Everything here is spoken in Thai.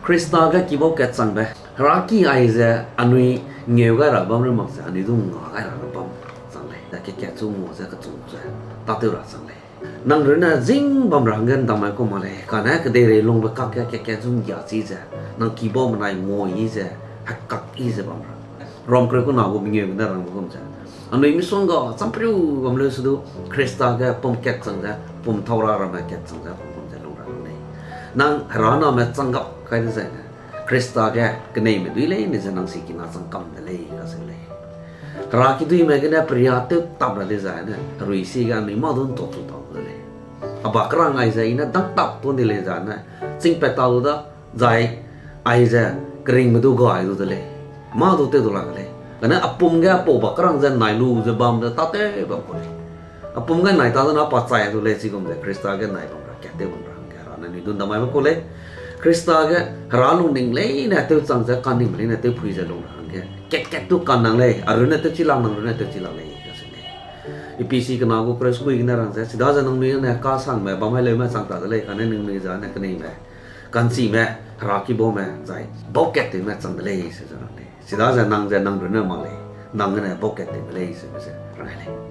คริสตาก็กิบเกตสังเบรักกี้ไอเจอันนี้เงี้ยก็ระบำเรื่องมักจะอันนี้ต้องงอไอระบำสังเลยแต่แก่จู่มัวจะกระจู่จะตัดตัวสังเลยนั่งเรื่องน่ะจิงบำรังเงินทำไมก็มาเลยการนั้นก็เดี๋ยวลงไปกักแก่จู่ยาจีจะนั่งกิบมันไอมัวอีจะหักกักอีจะบำรังรวมกระก็น่าก็มีเงี้ยกันได้รังก็จะอันนี้มิส่งก็สัมผัสบำเลยสุดคริสตาก็ผมเกตสังจะผมทาวราระมาเกตสังจะผมจะลงรังเลยนั่งร้านน่ะมันสังกับใครจะใส่นะคริสตาแกก็เนี่ยไม่ดูเลยนี่จะนั่งสิกินอาสังกัมเลยก็สิเลยราคิดูยังไงเนี่ยปริยัติตับเลยจะเนี่ยรุยสิกันนี่มาดูตัวสุดท้ายเลยअब अकरांग आयजे इना दंग तप तो दिले जाना सिंग पेता उदा जाय आयजे करिंग मदु गो आयदु दले मा दोते दुला गले कने अपुम गे अपो बकरांग जे नाइलु जे बाम दे ताते बम कोले अपुम गे नाइ तादो ना पाचाय दुले सिगम जे क्रिस्ता गे नाइ बम रा केते बम रा गे रा नि दुन दमाय कोले क्रिस्ता गे रालु निंग ले ने ते संग जे कानिंग ले ने ते फुइ जे लो रा गे केट केट तु कानंग ले अरु ने ते चिलांग नंग ने ते चिलांग ले IPC kena aku press kui kena orang saya sudah jangan ni ni kasang me, bamai le me sang tak le, kerana ni jangan kena me, kansi me, raki bo me, zai, boket me sang le sejarah ni, sudah jangan nang dulu malah, nang ni boket le sejarah ni.